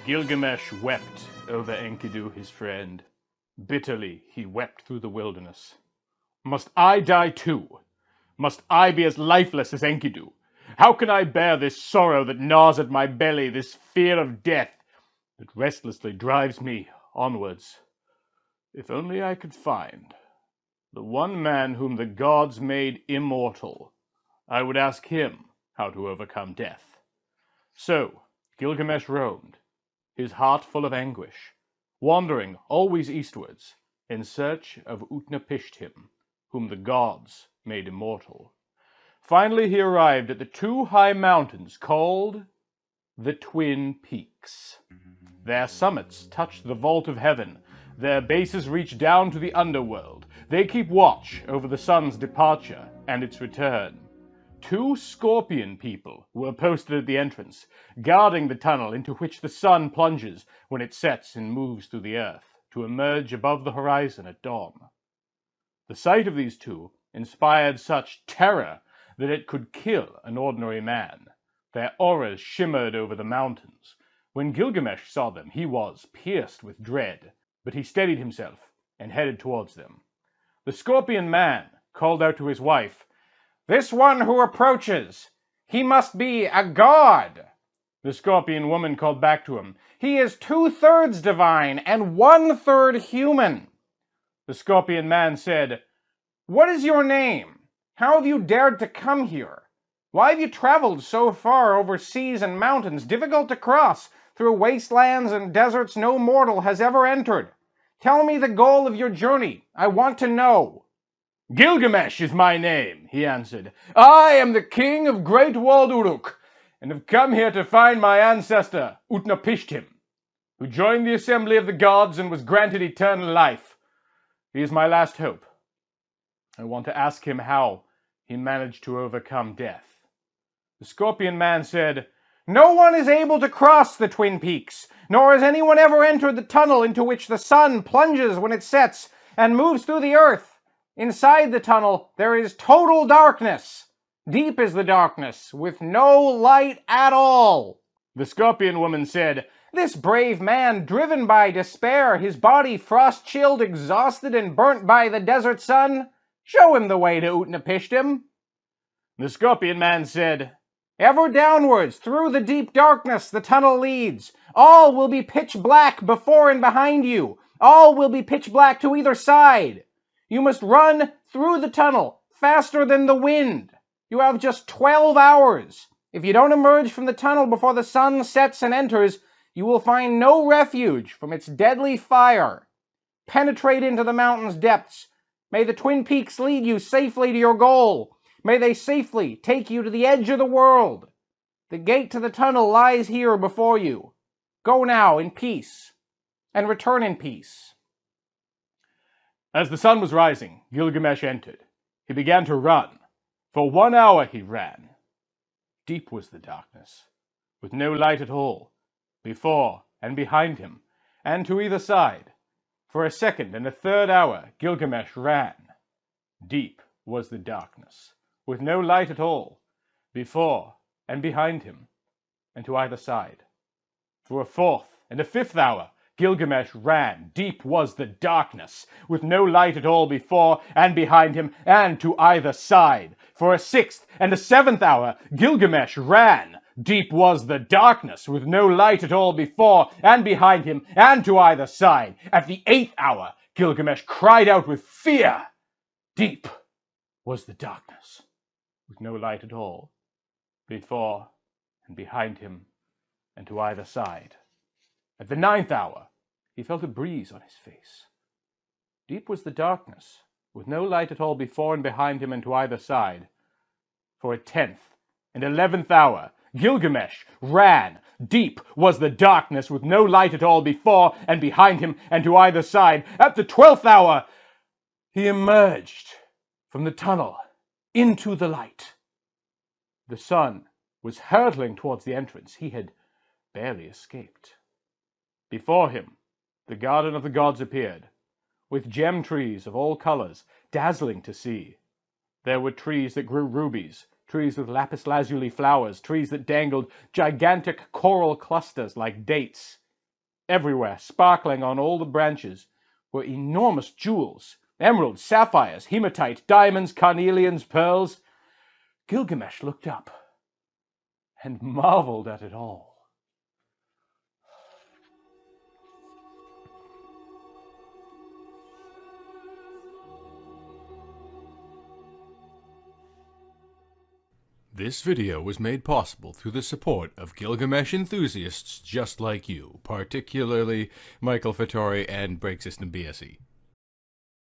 Gilgamesh wept over Enkidu, his friend. Bitterly he wept through the wilderness. Must I die too? Must I be as lifeless as Enkidu? How can I bear this sorrow that gnaws at my belly, this fear of death that restlessly drives me onwards? If only I could find the one man whom the gods made immortal, I would ask him how to overcome death. So Gilgamesh roamed, his heart full of anguish, wandering always eastwards in search of Utnapishtim, whom the gods made immortal. Finally he arrived at the two high mountains called the Twin Peaks. Their summits touch the vault of heaven. Their bases reach down to the underworld. They keep watch over the sun's departure and its return. Two scorpion people were posted at the entrance, guarding the tunnel into which the sun plunges when it sets and moves through the earth, to emerge above the horizon at dawn. The sight of these two inspired such terror that it could kill an ordinary man. Their auras shimmered over the mountains. When Gilgamesh saw them, he was pierced with dread, but he steadied himself and headed towards them. The scorpion man called out to his wife, "This one who approaches, he must be a god." The scorpion woman called back to him, "He is 2/3 divine and 1/3 human." The scorpion man said, "What is your name? How have you dared to come here? Why have you traveled so far over seas and mountains difficult to cross, through wastelands and deserts no mortal has ever entered? Tell me the goal of your journey. I want to know." "Gilgamesh is my name," he answered. "I am the king of Great Walled Uruk, and have come here to find my ancestor, Utnapishtim, who joined the assembly of the gods and was granted eternal life. He is my last hope. I want to ask him how he managed to overcome death." The scorpion man said, "No one is able to cross the Twin Peaks, nor has anyone ever entered the tunnel into which the sun plunges when it sets and moves through the earth. Inside the tunnel, there is total darkness. Deep is the darkness, with no light at all." The scorpion woman said, "This brave man, driven by despair, his body frost-chilled, exhausted, and burnt by the desert sun, show him the way to Utnapishtim." The scorpion man said, "Ever downwards, through the deep darkness, the tunnel leads. All will be pitch black before and behind you. All will be pitch black to either side. You must run through the tunnel faster than the wind. You have just 12 hours. If you don't emerge from the tunnel before the sun sets and enters, you will find no refuge from its deadly fire. Penetrate into the mountain's depths. May the Twin Peaks lead you safely to your goal. May they safely take you to the edge of the world. The gate to the tunnel lies here before you. Go now in peace, and return in peace." As the sun was rising, Gilgamesh entered. He began to run. For 1 hour he ran. Deep was the darkness, with no light at all, before and behind him, and to either side. For a second and a third hour Gilgamesh ran. Deep was the darkness, with no light at all, before and behind him, and to either side. For a fourth and a fifth hour Gilgamesh ran. Deep was the darkness, with no light at all before and behind him, and to either side. For a sixth and a seventh hour Gilgamesh ran. Deep was the darkness, with no light at all before and behind him, and to either side. At the 8th hour Gilgamesh cried out with fear. Deep was the darkness, with no light at all, before and behind him, and to either side. At the 9th hour, he felt a breeze on his face. Deep was the darkness, with no light at all before and behind him and to either side. For a 10th and 11th hour, Gilgamesh ran. Deep was the darkness, with no light at all before and behind him and to either side. At the 12th hour, he emerged from the tunnel into the light. The sun was hurtling towards the entrance. He had barely escaped. Before him, the garden of the gods appeared, with gem trees of all colors, dazzling to see. There were trees that grew rubies, trees with lapis lazuli flowers, trees that dangled gigantic coral clusters like dates. Everywhere, sparkling on all the branches, were enormous jewels, emeralds, sapphires, hematite, diamonds, carnelians, pearls. Gilgamesh looked up and marveled at it all. This video was made possible through the support of Gilgamesh enthusiasts just like you, particularly Michael Fattori and Break System BSE.